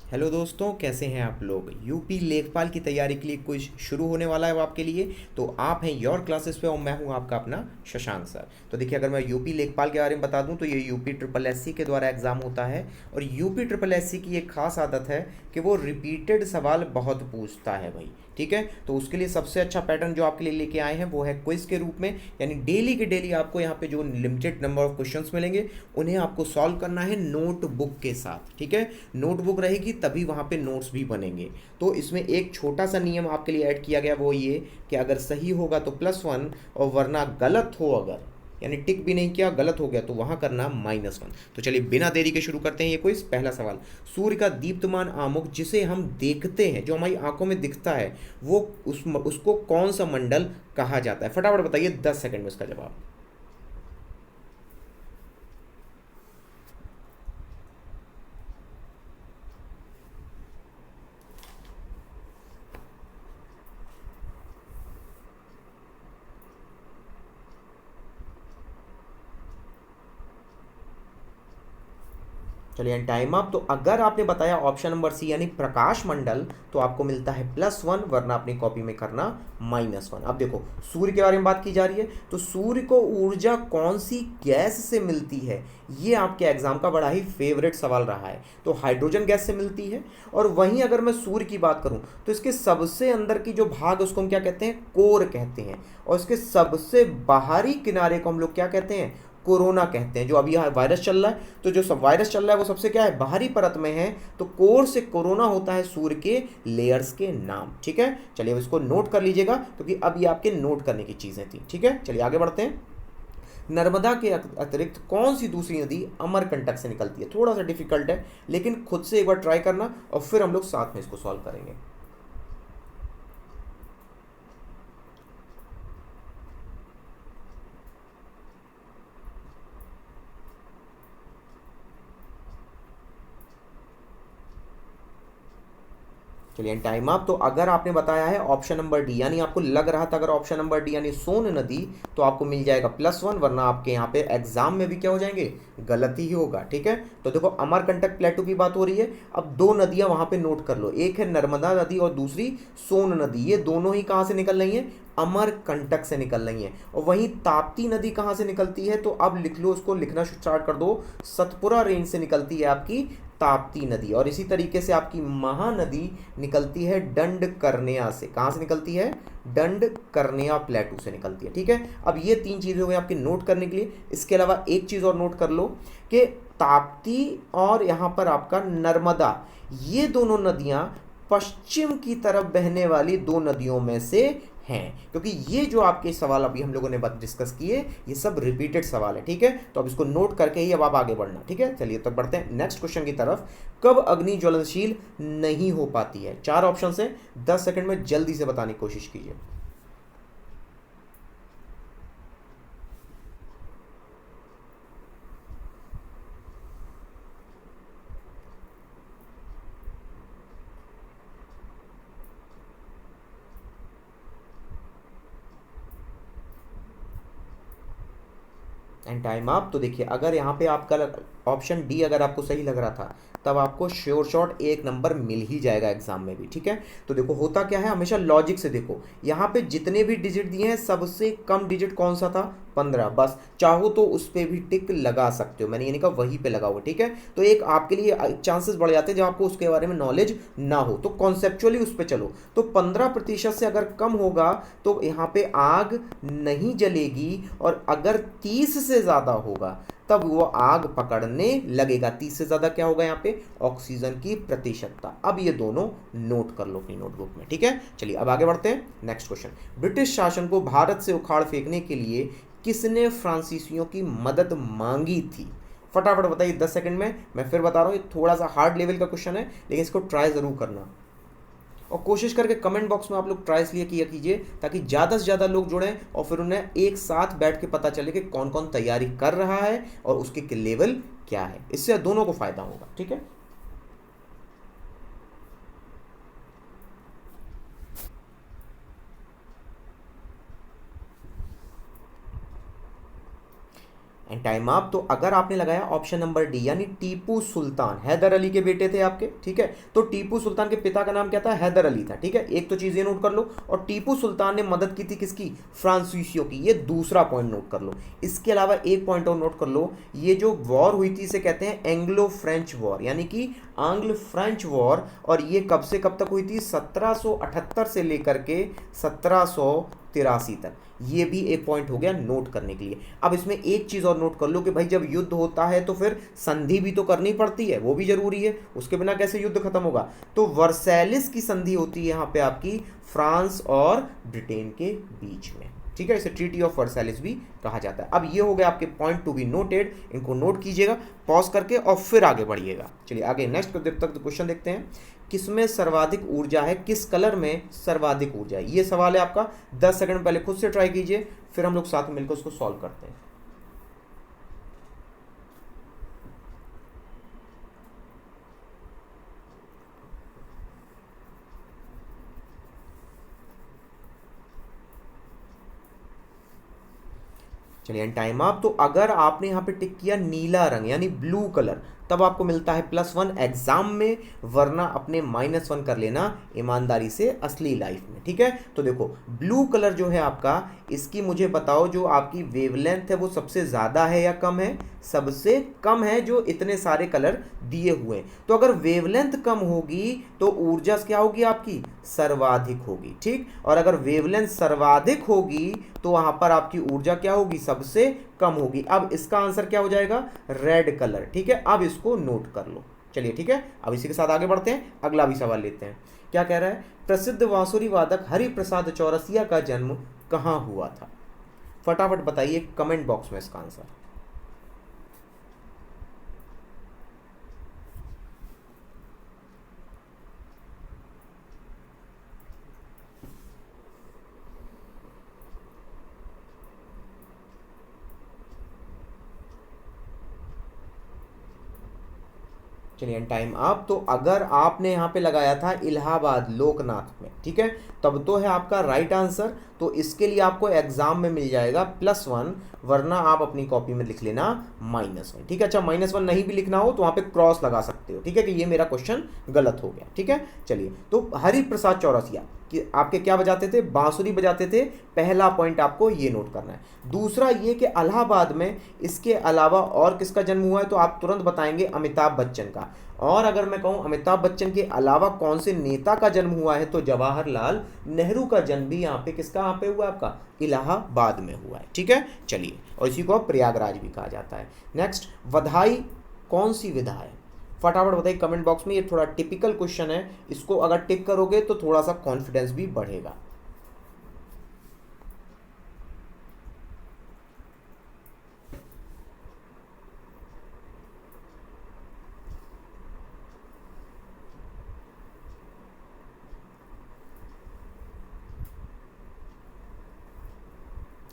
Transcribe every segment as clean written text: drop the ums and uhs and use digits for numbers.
Hello दोस्तों, कैसे हैं आप लोग। यूपी लेखपाल की तैयारी के लिए कुछ शुरू होने वाला है वो आपके लिए। तो आप हैं योर क्लासेस पे और मैं हूं आपका अपना शशांक सर। तो देखिए, अगर मैं यूपी लेखपाल के बारे में बता दूं तो ये यूपी ट्रिपल एससी के द्वारा एग्ज़ाम होता है। और यूपी ट्रिपल एससी की एक खास आदत है कि वो रिपीटेड सवाल बहुत पूछता है भाई। ठीक है, तो उसके लिए सबसे अच्छा पैटर्न जो आपके लिए लेके आए हैं वो है क्विज के रूप में। यानी डेली के डेली आपको यहाँ पे जो लिमिटेड नंबर ऑफ क्वेश्चंस मिलेंगे उन्हें आपको सॉल्व करना है नोटबुक के साथ। ठीक है, नोटबुक रहेगी तभी वहाँ पे नोट्स भी बनेंगे। तो इसमें एक छोटा सा नियम आपके लिए ऐड किया गया, वो ये कि अगर सही होगा तो +1 और वरना गलत हो, अगर यानी टिक भी नहीं किया गलत हो गया तो वहाँ करना -1। तो चलिए बिना देरी के शुरू करते हैं ये क्विज। पहला सवाल, सूर्य का दीप्तमान आमुख जिसे हम देखते हैं, जो हमारी आंखों में दिखता है, वो उसको कौन सा मंडल कहा जाता है? फटाफट बताइए, 10 सेकंड में इसका जवाब। चलिए टाइम अप। तो अगर आपने बताया ऑप्शन नंबर सी यानी प्रकाश मंडल, तो आपको मिलता है +1, वरना अपनी कॉपी में करना -1। अब देखो, सूर्य के बारे में बात की जा रही है, तो सूर्य को ऊर्जा कौन सी गैस से मिलती है? ये आपके एग्जाम का बड़ा ही फेवरेट सवाल रहा है। तो हाइड्रोजन गैस से मिलती है। और वहीं अगर मैं सूर्य की बात करूं तो इसके सबसे अंदर की जो भाग उसको हम क्या कहते हैं? कोर कहते हैं। और इसके सबसे बाहरी किनारे को हम लोग क्या कहते हैं? कोरोना कहते हैं। जो अभी यहाँ वायरस चल रहा है, तो जो सब वायरस चल रहा है वो सबसे क्या है? बाहरी परत में है। तो कोर से कोरोना होता है सूर्य के लेयर्स के नाम। ठीक है, चलिए अब इसको नोट कर लीजिएगा क्योंकि अब ये आपके नोट करने की चीजें थी। ठीक है, चलिए आगे बढ़ते हैं। नर्मदा के अतिरिक्त कौन सी दूसरी नदी अमरकंटक से निकलती है? थोड़ा सा डिफिकल्ट है, लेकिन खुद से एक बार ट्राई करना और फिर हम लोग साथ में इसको सॉल्व करेंगे। चलिए टाइम अप। तो अगर आपने बताया है ऑप्शन नंबर डी, यानी आपको लग रहा था अगर ऑप्शन नंबर डी यानी सोन नदी, तो आपको मिल जाएगा +1, वरना आपके यहाँ पे एग्जाम में भी क्या हो जाएंगे? गलत ही होगा। ठीक है, तो देखो अमरकंटक प्लेटू की बात हो रही है। अब दो नदियां वहां पे नोट कर लो, एक है नर्मदा नदी और दूसरी सोन नदी। ये दोनों ही कहाँ से निकल रही हैं? अमरकंटक से निकल रही हैं। और वहीं ताप्ती नदी कहाँ से निकलती है? तो अब लिख लो, उसको लिखना स्टार्ट कर दो। सतपुरा रेंज से निकलती है आपकी ताप्ती नदी। और इसी तरीके से आपकी महानदी निकलती है दंड कर्ण्या से। कहाँ से निकलती है? दंड कर्ण्या प्लेटू से निकलती है। ठीक है, अब ये तीन चीज़ें हो गई आपकी नोट करने के लिए। इसके अलावा एक चीज़ और नोट कर लो कि ताप्ती और यहाँ पर आपका नर्मदा, ये दोनों नदियाँ पश्चिम की तरफ बहने वाली दो नदियों में से हैं। क्योंकि ये जो आपके सवाल अभी हम लोगों ने डिस्कस किए, ये सब रिपीटेड सवाल है। ठीक है, तो अब इसको नोट करके ही अब आप आगे बढ़ना। ठीक है, चलिए तो बढ़ते हैं नेक्स्ट क्वेश्चन की तरफ। कब अग्नि ज्वलनशील नहीं हो पाती है? 4 ऑप्शन है, 10 सेकंड में जल्दी से बताने की कोशिश कीजिए। And time up. तो देखिए, अगर यहाँ पे आपका ऑप्शन डी अगर आपको सही लग रहा था, तब आपको श्योर शॉट 1 नंबर मिल ही जाएगा एग्जाम में भी। ठीक है, तो देखो होता क्या है, हमेशा लॉजिक से देखो। यहाँ पे जितने भी डिजिट दिए हैं सबसे कम डिजिट कौन सा था? 15। बस चाहो तो उस पर भी टिक लगा सकते हो, मैंने ये नहीं कहा वहीं पे लगा हुआ। ठीक है, तो एक आपके लिए चांसेस बढ़ जाते हैं जब आपको उसके बारे में नॉलेज ना हो, तो कॉन्सेप्चुअली उस पर चलो। तो 15% से अगर कम होगा तो यहाँ पे आग नहीं जलेगी, और अगर 30 से ज़्यादा होगा तब वो आग पकड़ने लगेगा। 30 से ज़्यादा क्या होगा यहाँ पे? ऑक्सीजन की प्रतिशतता। अब ये दोनों नोट कर लो अपनी नोटबुक में। ठीक है, चलिए अब आगे बढ़ते हैं। नेक्स्ट क्वेश्चन, ब्रिटिश शासन को भारत से उखाड़ फेंकने के लिए किसने फ्रांसीसियों की मदद मांगी थी? फटाफट बताइए 10 सेकंड में। मैं फिर बता रहा हूँ, ये थोड़ा सा हार्ड लेवल का क्वेश्चन है, लेकिन इसको ट्राई ज़रूर करना। और कोशिश करके कमेंट बॉक्स में आप लोग ट्राई इसलिए किया कीजिए ताकि ज़्यादा से ज़्यादा लोग जुड़ें और फिर उन्हें एक साथ बैठ के पता चले कि कौन कौन तैयारी कर रहा है और उसके लेवल क्या है। इससे दोनों को फायदा होगा। ठीक है, एंड टाइम अप। तो अगर आपने लगाया ऑप्शन नंबर डी यानी टीपू सुल्तान, हैदर अली के बेटे थे आपके, ठीक है। तो टीपू सुल्तान के पिता का नाम क्या था, हैदर अली था, ठीक है। एक तो चीज ये नोट कर लो, और टीपू सुल्तान ने मदद की थी किसकी, फ्रांसीसियों की, ये दूसरा पॉइंट नोट कर लो। इसके अलावा एक पॉइंट और नोट कर लो, ये जो वॉर हुई थी इसे कहते हैं एंग्लो फ्रेंच वॉर, यानी कि आंग्ल फ्रेंच वॉर। और ये कब से कब तक हुई थी, 1778 से लेकर के 1783 तक। ये भी एक पॉइंट हो गया नोट करने के लिए। अब इसमें एक चीज और नोट कर लो कि भाई जब युद्ध होता है तो फिर संधि भी तो करनी पड़ती है, वो भी जरूरी है, उसके बिना कैसे युद्ध खत्म होगा। तो वर्सैलिस की संधि होती है यहाँ पे आपकी फ्रांस और ब्रिटेन के बीच में, ठीक है। इसे ट्रीटी ऑफ वर्सैलिस भी कहा जाता है। अब ये हो गया आपके पॉइंट टू बी नोटेड, इनको नोट कीजिएगा पॉज करके और फिर आगे बढ़िएगा। चलिए आगे नेक्स्ट क्वेश्चन देखते हैं। किसमें सर्वाधिक ऊर्जा है, किस कलर में सर्वाधिक ऊर्जा है, ये सवाल है आपका। 10 सेकंड पहले खुद से ट्राई कीजिए, फिर हम लोग साथ में मिलकर उसको सॉल्व करते हैं। चलिए टाइम अप। तो अगर आपने यहाँ पे टिक किया नीला रंग यानी ब्लू कलर, तब आपको मिलता है +1 एग्जाम में, वरना अपने -1 कर लेना ईमानदारी से असली लाइफ में, ठीक है। तो देखो ब्लू कलर जो है आपका, इसकी मुझे बताओ जो आपकी वेवलेंथ है वो सबसे ज़्यादा है या कम है, सबसे कम है जो इतने सारे कलर दिए हुए हैं। तो अगर वेवलेंथ कम होगी तो ऊर्जा क्या होगी आपकी, सर्वाधिक होगी, ठीक। और अगर वेवलेंथ सर्वाधिक होगी तो वहां पर आपकी ऊर्जा क्या होगी, सबसे कम होगी। अब इसका आंसर क्या हो जाएगा, रेड कलर, ठीक है। अब इसको नोट कर लो। चलिए ठीक है, अब इसी के साथ आगे बढ़ते हैं, अगला भी सवाल लेते हैं। क्या कह रहा है, प्रसिद्ध बांसुरी वादक हरिप्रसाद चौरसिया का जन्म कहाँ हुआ था। फटाफट बताइए कमेंट बॉक्स में इसका आंसर। चलिए टाइम अप। तो अगर आपने यहाँ पे लगाया था इलाहाबाद लोकनाथ में, ठीक है, तब तो है आपका राइट आंसर। तो इसके लिए आपको एग्जाम में मिल जाएगा +1, वरना आप अपनी कॉपी में लिख लेना -1, ठीक है। अच्छा -1 नहीं भी लिखना हो तो वहाँ पे क्रॉस लगा सकते हो, ठीक है, कि ये मेरा क्वेश्चन गलत हो गया, ठीक है। चलिए, तो हरिप्रसाद चौरसिया कि आपके क्या बजाते थे, बांसुरी बजाते थे। पहला पॉइंट आपको ये नोट करना है। दूसरा ये कि इलाहाबाद में इसके अलावा और किसका जन्म हुआ है, तो आप तुरंत बताएंगे अमिताभ बच्चन का। और अगर मैं कहूँ अमिताभ बच्चन के अलावा कौन से नेता का जन्म हुआ है, तो जवाहरलाल नेहरू का जन्म भी यहाँ पे किसका यहाँ पे हुआ है, आपका इलाहाबाद में हुआ है, ठीक है। चलिए, और इसी को प्रयागराज भी कहा जाता है। नेक्स्ट, वधाई कौन सी विधा है, फटाफट बताइए कमेंट बॉक्स में। ये थोड़ा टिपिकल क्वेश्चन है, इसको अगर टिक करोगे तो थोड़ा सा कॉन्फिडेंस भी बढ़ेगा।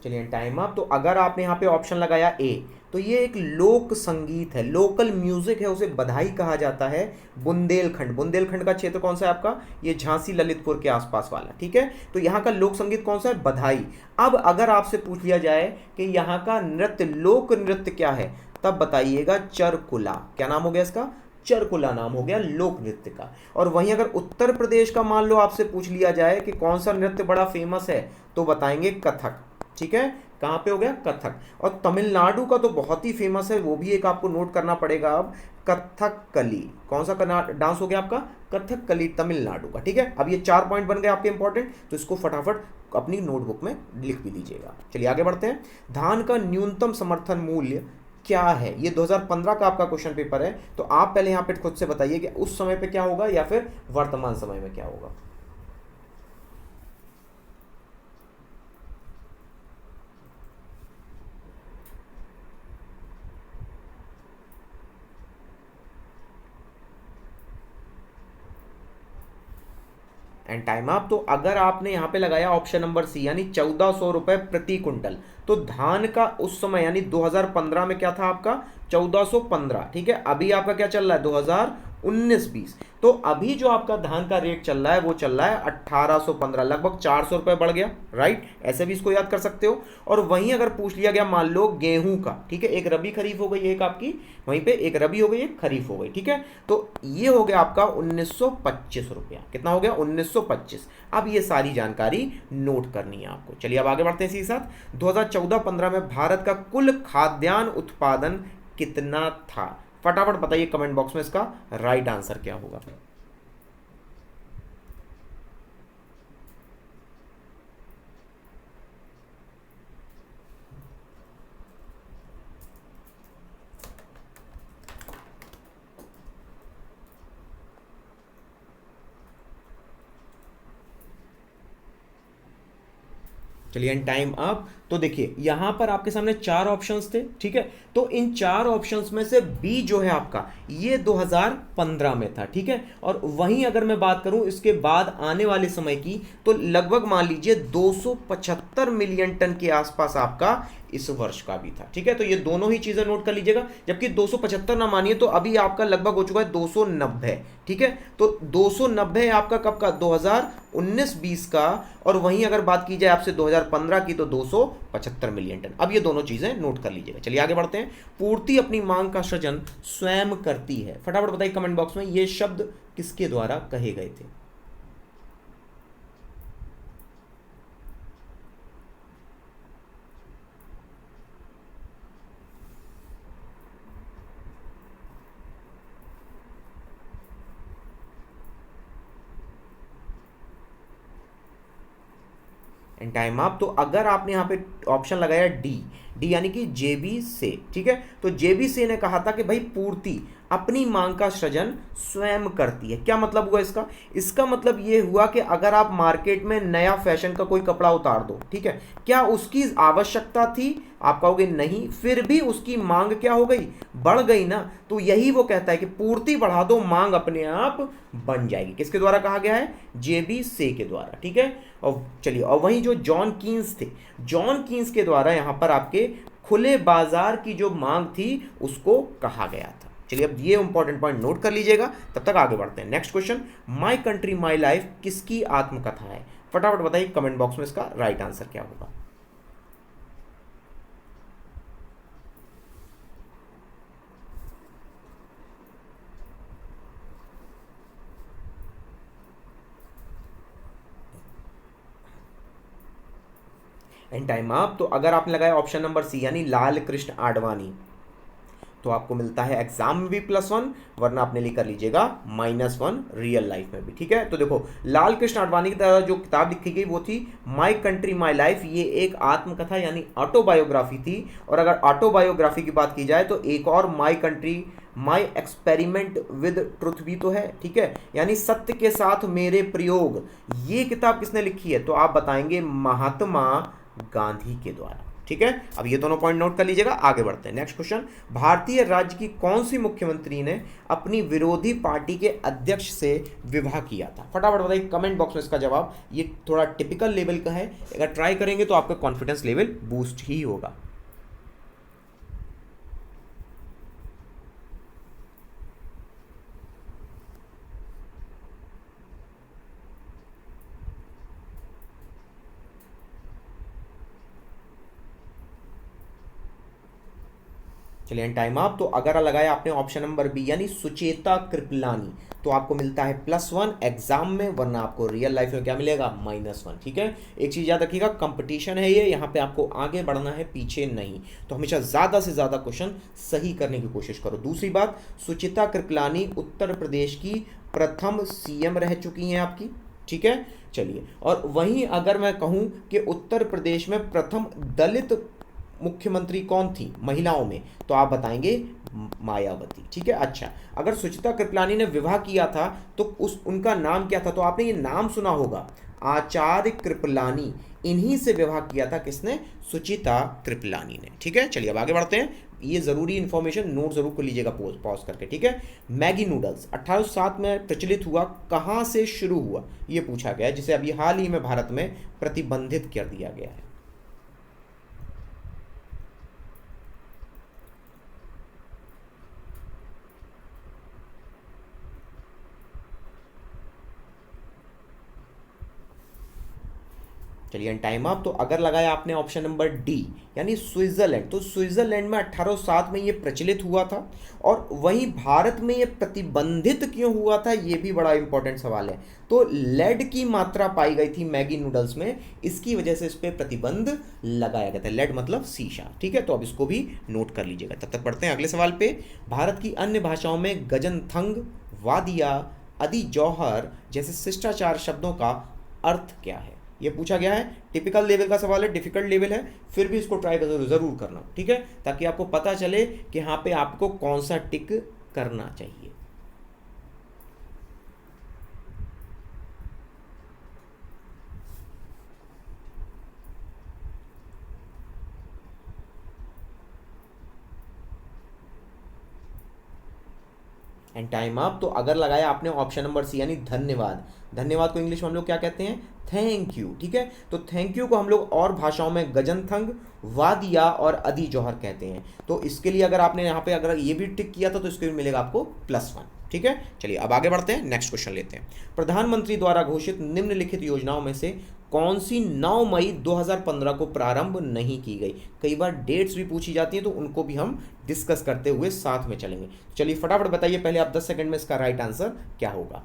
चलिए टाइम अप। तो अगर आपने यहाँ पे ऑप्शन लगाया ए, तो ये एक लोक संगीत है, लोकल म्यूजिक है, उसे बधाई कहा जाता है। बुंदेलखंड, बुंदेलखंड का क्षेत्र कौन सा है आपका, ये झांसी ललितपुर के आसपास वाला, ठीक है। तो यहाँ का लोक संगीत कौन सा है, बधाई। अब अगर आपसे पूछ लिया जाए कि यहाँ का नृत्य, लोक नृत्य क्या है, तब बताइएगा चरकुला। क्या नाम हो गया इसका, चरकुला नाम हो गया लोक नृत्य का। और वहीं अगर उत्तर प्रदेश का मान लो आपसे पूछ लिया जाए कि कौन सा नृत्य बड़ा फेमस है, तो बताएंगे कथक, ठीक है। कहाँ पे हो गया, कथक। और तमिलनाडु का तो बहुत ही फेमस है, वो भी एक आपको नोट करना पड़ेगा अब, कथकली। कौन सा डांस हो गया आपका, कथकली तमिलनाडु का, ठीक है। अब ये 4 पॉइंट बन गए आपके इंपॉर्टेंट, तो इसको फटाफट अपनी नोटबुक में लिख भी लीजिएगा। चलिए आगे बढ़ते हैं। धान का न्यूनतम समर्थन मूल्य क्या है, ये 2015 का आपका क्वेश्चन पेपर है। तो आप पहले यहाँ पे खुद से बताइए कि उस समय पे क्या होगा या फिर वर्तमान समय में क्या होगा। And time up. तो अगर आपने यहाँ पे लगाया ऑप्शन नंबर सी यानी 1400 रुपए प्रति कुंटल, तो धान का उस समय यानी 2015 में क्या था आपका, 1415, ठीक है। अभी आपका क्या चल रहा है, 19-20। तो अभी जो आपका धान का रेट चल रहा है वो चल रहा है 1815, लगभग 400 रुपये बढ़ गया, राइट, ऐसे भी इसको याद कर सकते हो। और वहीं अगर पूछ लिया गया मान लो गेहूं का, ठीक है, एक रबी खरीफ हो गई एक आपकी, वहीं पे एक रबी हो गई एक खरीफ हो गई, ठीक है, तो ये हो गया आपका 1925 रुपया। कितना हो गया? 1925। अब ये सारी जानकारी नोट करनी है आपको। चलिए अब आगे बढ़ते हैं इसी साथ। 2014-15 में भारत का कुल खाद्यान्न उत्पादन कितना था? फटाफट बताइए कमेंट बॉक्स में इसका राइट आंसर क्या होगा। चलिए टाइम अप। तो देखिए यहां पर आपके सामने चार ऑप्शंस थे, ठीक है, तो इन चार ऑप्शंस में से बी जो है आपका ये 2015 में था, ठीक है, और वहीं अगर मैं बात करूं इसके बाद आने वाले समय की, तो लगभग मान लीजिए 275 मिलियन टन के आसपास आपका इस वर्ष का भी था, ठीक है, तो ये दोनों ही चीजें नोट कर लीजिएगा। जबकि 275 ना मानिए तो अभी आपका लगभग हो चुका है 290, ठीक है, तो 290 आपका कब का? 2019-20 का। और वहीं अगर बात की जाए आपसे 2015 की तो 275 मिलियन टन। अब ये दोनों चीजें नोट कर लीजिएगा। चलिए आगे बढ़ते हैं। पूर्ति अपनी मांग का सृजन स्वयं करती है। फटाफट बताइए कमेंट बॉक्स में ये शब्द किसके द्वारा कहे गए थे। And time up. तो अगर आपने यहाँ पे ऑप्शन लगाया डी, डी यानी कि जेबी से, ठीक है, तो जेबी से ने कहा था कि भाई पूर्ति अपनी मांग का सृजन स्वयं करती है। क्या मतलब हुआ इसका? इसका मतलब ये हुआ कि अगर आप मार्केट में नया फैशन का कोई कपड़ा उतार दो, ठीक है, क्या उसकी आवश्यकता थी? आप कहोगे नहीं, फिर भी उसकी मांग क्या हो गई? बढ़ गई ना। तो यही वो कहता है कि पूर्ति बढ़ा दो, मांग अपने आप बन जाएगी। किसके द्वारा कहा गया है? जेबी से के द्वारा, ठीक है। और चलिए, और वहीं जो जॉन कीन्स थे, जॉन कीन्स के द्वारा यहां पर आपके खुले बाजार की जो मांग थी उसको कहा गया था। चलिए अब ये इंपॉर्टेंट पॉइंट नोट कर लीजिएगा, तब तक आगे बढ़ते हैं। Next question, my country my life किसकी आत्मकथा है? फटाफट बताइए कमेंट बॉक्स में इसका राइट आंसर क्या होगा। And time up. तो अगर आपने लगाया ऑप्शन नंबर सी यानी लाल कृष्ण आडवाणी, तो आपको मिलता है एग्जाम में भी +1, वरना आपने लिख लीजिएगा -1 रियल लाइफ में भी, ठीक है। तो देखो लाल कृष्ण आडवाणी की तरह जो किताब लिखी गई वो थी माई कंट्री माई लाइफ। ये एक आत्मकथा यानी ऑटोबायोग्राफी थी। और अगर ऑटोबायोग्राफी की बात की जाए तो एक और my country my experiment with truth भी तो है, ठीक है, यानी सत्य के साथ मेरे प्रयोग। ये किताब किसने लिखी है? तो आप बताएंगे महात्मा गांधी के द्वारा, ठीक है। अब ये दोनों पॉइंट नोट कर लीजिएगा। आगे बढ़ते हैं। नेक्स्ट क्वेश्चन, भारतीय राज्य की कौन सी मुख्यमंत्री ने अपनी विरोधी पार्टी के अध्यक्ष से विवाह किया था? फटाफट बताइए कमेंट बॉक्स में इसका जवाब। ये थोड़ा टिपिकल लेवल का है, अगर ट्राई करेंगे तो आपका कॉन्फिडेंस लेवल बूस्ट ही होगा। चलिए टाइम अप। तो अगर लगाया आपने ऑप्शन नंबर बी यानी सुचेता कृपलानी, तो आपको मिलता है +1 एग्जाम में, वरना आपको रियल लाइफ में क्या मिलेगा? -1, ठीक है। एक चीज याद रखिएगा, कंपटीशन है ये, यहाँ पे आपको आगे बढ़ना है, पीछे नहीं। तो हमेशा ज्यादा से ज्यादा क्वेश्चन सही करने की कोशिश करो। दूसरी बात, सुचिता कृपलानी उत्तर प्रदेश की प्रथम सीएम रह चुकी हैं आपकी, ठीक है। चलिए, और वहीं अगर मैं कहूं कि उत्तर प्रदेश में प्रथम दलित मुख्यमंत्री कौन थी महिलाओं में, तो आप बताएंगे मायावती, ठीक है। अच्छा, अगर सुचिता कृपलानी ने विवाह किया था तो उनका नाम क्या था? तो आपने ये नाम सुना होगा, आचार्य कृपलानी। इन्हीं से विवाह किया था किसने? सुचिता कृपलानी ने, ठीक है। चलिए अब आगे बढ़ते हैं। ये जरूरी इंफॉर्मेशन नोट जरूर कर लीजिएगा पॉज करके, ठीक है। मैगी नूडल्स 1807 में प्रचलित हुआ, कहां से शुरू हुआ ये पूछा गया, जिसे अभी हाल ही में भारत में प्रतिबंधित कर दिया गया है। चलिए टाइम अप। तो अगर लगाया आपने ऑप्शन नंबर डी यानी स्विट्जरलैंड, तो स्विट्जरलैंड में 1807 में ये प्रचलित हुआ था, और वहीं भारत में ये प्रतिबंधित क्यों हुआ था, ये भी बड़ा इंपॉर्टेंट सवाल है। तो लेड की मात्रा पाई गई थी मैगी नूडल्स में, इसकी वजह से इस पर प्रतिबंध लगाया गया था। लेड मतलब शीशा, ठीक है। तो अब इसको भी नोट कर लीजिएगा। तब तक पढ़ते हैं अगले सवाल पे। भारत की अन्य भाषाओं में गजनथंग, वादिया, अदी जौहर जैसे शिष्टाचार शब्दों का अर्थ क्या है, ये पूछा गया है। टिपिकल लेवल का सवाल है, डिफिकल्ट लेवल है, फिर भी इसको ट्राई जरूर करना, ठीक है, ताकि आपको पता चले कि यहाँ पे आपको कौन सा टिक करना चाहिए। And time up. तो अगर लगाया आपने ऑप्शन नंबर सी यानी धन्यवाद, धन्यवाद को इंग्लिश में हम लोग क्या कहते हैं, थैंक यू, ठीक है। तो थैंक यू को हम लोग और भाषाओं में गजनथंग, वादिया और अदी जौहर कहते हैं। तो इसके लिए अगर आपने यहाँ पे अगर ये भी टिक किया था तो इसके भी मिलेगा आपको +1, ठीक है। चलिए अब आगे बढ़ते हैं, नेक्स्ट क्वेश्चन लेते हैं। प्रधानमंत्री द्वारा घोषित निम्नलिखित योजनाओं में से कौन सी 9 मई 2015 को प्रारंभ नहीं की गई। कई बार डेट्स भी पूछी जाती हैं, तो उनको भी हम डिस्कस करते हुए साथ में चलेंगे। चलिए फटाफट बताइए पहले आप 10 सेकंड में इसका राइट आंसर क्या होगा।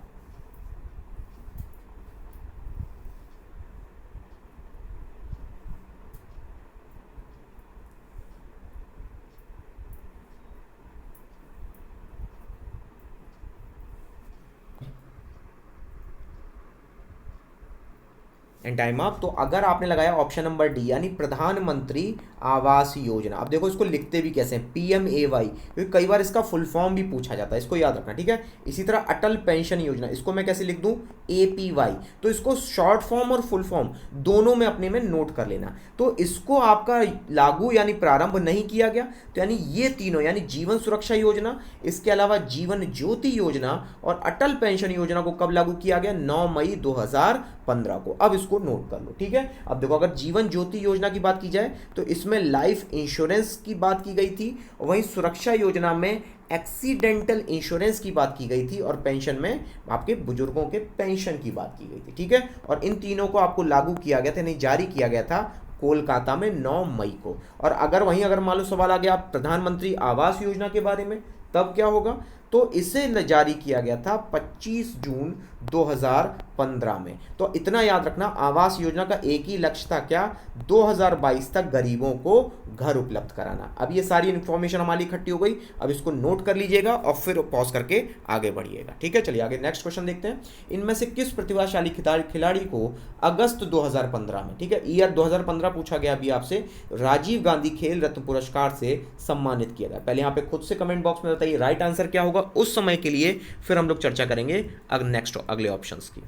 And time up. तो अगर आपने लगाया ऑप्शन नंबर डी यानी प्रधानमंत्री आवास योजना, अब देखो इसको लिखते भी कैसे हैं, PMAY, क्योंकि कई बार इसका फुल फॉर्म भी पूछा जाता है, इसको याद रखना, ठीक है। इसी तरह अटल पेंशन योजना, इसको मैं कैसे लिख दूं, APY। तो इसको शॉर्ट फॉर्म और फुल फॉर्म दोनों में अपने में नोट कर लेना। तो इसको आपका लागू यानी प्रारंभ नहीं किया गया, तो यानी ये तीनों यानी जीवन सुरक्षा योजना, इसके अलावा जीवन ज्योति योजना और अटल पेंशन योजना को कब लागू किया गया, 9 मई 2015 को। अब इसको नोट कर लो, ठीक है। अब देखो अगर जीवन ज्योति योजना की बात की जाए तो इसमें लाइफ इंश्योरेंस की बात की गई थी, वहीं सुरक्षा योजना में एक्सीडेंटल इंश्योरेंस की बात की गई थी, और पेंशन में आपके बुजुर्गों के पेंशन की बात की गई थी, ठीक है। और इन तीनों को आपको लागू किया गया था, यानी जारी किया गया था कोलकाता में 9 मई को। और अगर मान लो सवाल आ गया प्रधानमंत्री आवास योजना के बारे में, तब क्या होगा, तो इसे जारी किया गया था 25 जून 2015 में। तो इतना याद रखना, आवास योजना का एक ही लक्ष्य था क्या, 2022 तक गरीबों को घर उपलब्ध कराना। अब ये सारी इन्फॉर्मेशन हमारी इकट्ठी हो गई, अब इसको नोट कर लीजिएगा और फिर पॉज करके आगे बढ़िएगा, ठीक है। चलिए आगे नेक्स्ट क्वेश्चन देखते हैं। इनमें से किस प्रतिभाशाली खिलाड़ी को अगस्त 2015 में, ठीक है, ईयर 2015 पूछा गया अभी आपसे, राजीव गांधी खेल रत्न पुरस्कार से सम्मानित किया गया। पहले यहाँ पे खुद से कमेंट बॉक्स में बताइए राइट आंसर क्या होगा उस समय के लिए, फिर हम लोग चर्चा करेंगे नेक्स्ट अगले ऑप्शंस की।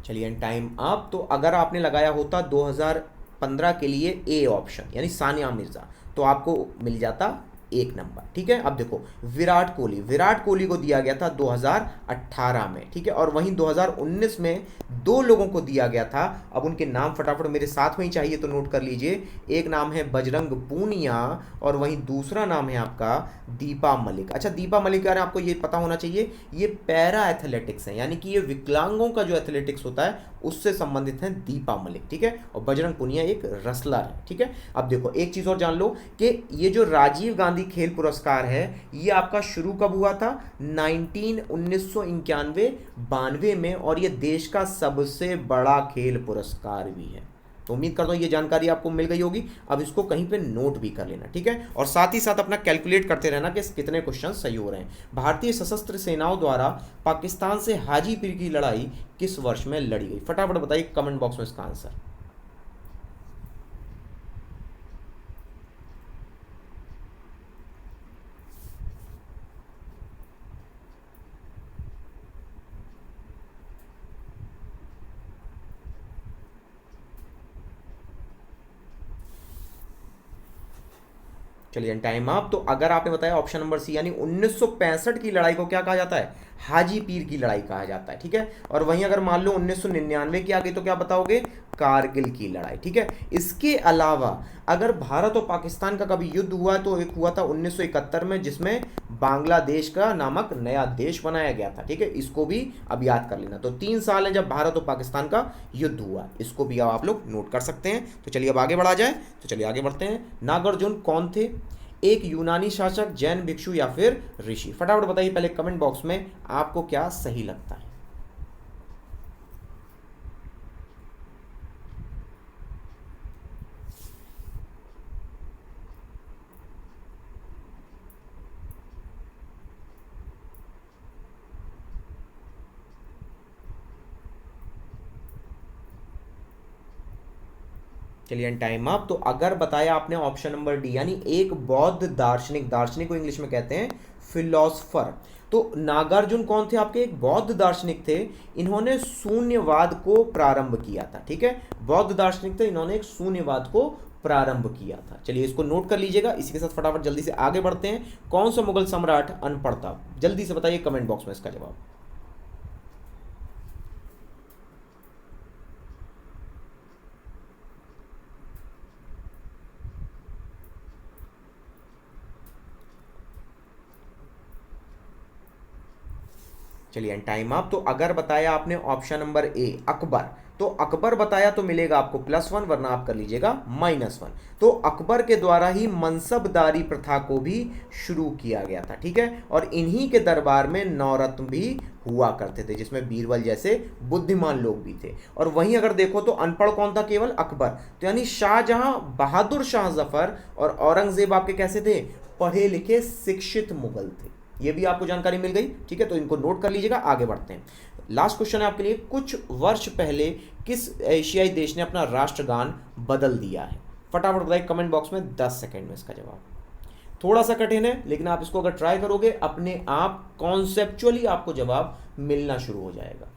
चलिए टाइम अप। तो अगर आपने लगाया होता 2015 के लिए ए ऑप्शन यानी सानिया मिर्जा, तो आपको मिल जाता 1 नंबर, ठीक है। अब देखो विराट कोहली को दिया गया था 2018 में, ठीक है। और वहीं 2019 में 2 लोगों को दिया गया था। अब उनके नाम फटाफट मेरे साथ में ही चाहिए तो नोट कर लीजिए। एक नाम है बजरंग पूनिया और वहीं दूसरा नाम है आपका दीपा मलिक। अच्छा, दीपा मलिक यार आपको ये पता होना चाहिए, ये पैरा एथलेटिक्स है, यानी कि ये विकलांगों का जो एथलेटिक्स होता है उससे संबंधित है दीपा मलिक, ठीक है। और बजरंग पूनिया एक रेसलर है, ठीक है। अब देखो एक चीज और जान लो कि ये जो राजीव गांधी खेल पुरस्कार है ये आपका शुरू कब हुआ था, 1991-92 में, और ये देश का सबसे बड़ा खेल पुरस्कार भी है। तो उम्मीद करता हूँ ये जानकारी आपको मिल गई होगी। अब इसको कहीं पे नोट भी कर लेना, ठीक है। और साथ ही साथ अपना कैलकुलेट करते रहना कि कितने क्वेश्चन सही हो रहे हैं। भारतीय सशस्त्र सेनाओं द्वारा पाकिस्तान से हाजीपुर की लड़ाई किस वर्ष में लड़ी गई, फटाफट बताइए कमेंट बॉक्स में इसका आंसर। चलिए टाइम अप। तो अगर आपने बताया ऑप्शन नंबर सी यानी 1965 की लड़ाई को क्या कहा जाता है, हाजी पीर की लड़ाई कहा जाता है, ठीक है। और वहीं अगर मान लो 1999 की आ गई तो क्या बताओगे, कारगिल की लड़ाई, ठीक है। इसके अलावा अगर भारत और पाकिस्तान का कभी युद्ध हुआ है तो एक हुआ था 1971 में, जिसमें बांग्लादेश का नामक नया देश बनाया गया था, ठीक है। इसको भी अब याद कर लेना। तो 3 साल है जब भारत और पाकिस्तान का युद्ध हुआ, इसको भी आप लोग नोट कर सकते हैं। तो चलिए अब आगे बढ़ा जाए। तो चलिए आगे बढ़ते हैं। नागार्जुन कौन थे? एक यूनानी शासक, जैन भिक्षु या फिर ऋषि? फटाफट बताइए पहले कमेंट बॉक्स में आपको क्या सही लगता है। चलिए टाइम अप। तो अगर बताया आपने ऑप्शन नंबर डी, यानी एक बौद्ध दार्शनिक, दार्शनिक को इंग्लिश में कहते हैं फिलोसफर। तो नागार्जुन कौन थे? आपके एक बौद्ध दार्शनिक थे। इन्होंने शून्यवाद को प्रारंभ किया था, ठीक है। बौद्ध दार्शनिक थे, इन्होंने एक शून्यवाद को प्रारंभ किया था। चलिए इसको नोट कर लीजिएगा। इसी के साथ फटाफट जल्दी से आगे बढ़ते हैं। कौन सा मुगल सम्राट अनपढ़ था? जल्दी से बताइए कमेंट बॉक्स में इसका जवाब। चलिए टाइम अप। तो अगर बताया आपने ऑप्शन नंबर ए अकबर, तो अकबर बताया तो मिलेगा आपको +1, वरना आप कर लीजिएगा -1। तो अकबर के द्वारा ही मनसबदारी प्रथा को भी शुरू किया गया था, ठीक है। और इन्हीं के दरबार में नवरत्न भी हुआ करते थे, जिसमें बीरबल जैसे बुद्धिमान लोग भी थे। और वहीं अगर देखो तो अनपढ़ कौन था? केवल अकबर। तो यानी शाहजहां, बहादुर शाह जफर और औरंगजेब आपके कैसे थे? पढ़े लिखे शिक्षित मुगल थे। ये भी आपको जानकारी मिल गई, ठीक है। तो इनको नोट कर लीजिएगा। आगे बढ़ते हैं। लास्ट क्वेश्चन है आपके लिए। कुछ वर्ष पहले किस एशियाई देश ने अपना राष्ट्रगान बदल दिया है? फटाफट बताइए कमेंट बॉक्स में 10 सेकंड में इसका जवाब। थोड़ा सा कठिन है, लेकिन आप इसको अगर ट्राई करोगे अपने आप कॉन्सेप्चुअली आपको जवाब मिलना शुरू हो जाएगा।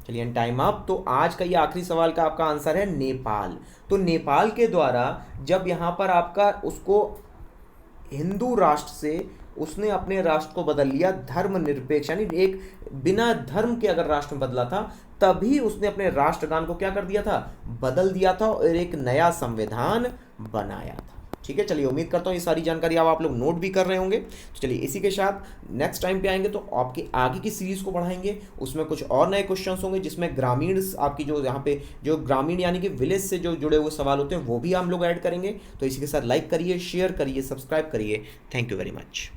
चलिए टाइम अप। तो आज का ये आखिरी सवाल का आपका आंसर है नेपाल। तो नेपाल के द्वारा जब यहाँ पर आपका उसको हिंदू राष्ट्र से उसने अपने राष्ट्र को बदल लिया धर्मनिरपेक्ष, यानी एक बिना धर्म के अगर राष्ट्र में बदला था, तभी उसने अपने राष्ट्रगान को क्या कर दिया था? बदल दिया था और एक नया संविधान बनाया था, ठीक है। चलिए उम्मीद करता हूँ ये सारी जानकारी आप लोग नोट भी कर रहे होंगे। तो चलिए इसी के साथ नेक्स्ट टाइम पे आएंगे तो आपकी आगे की सीरीज को बढ़ाएंगे। उसमें कुछ और नए क्वेश्चंस होंगे, जिसमें ग्रामीण आपकी जो यहाँ पे जो ग्रामीण यानी कि विलेज से जो जुड़े हुए सवाल होते हैं वो भी हम लोग ऐड करेंगे। तो इसी के साथ लाइक करिए, शेयर करिए, सब्सक्राइब करिए। Thank you very much.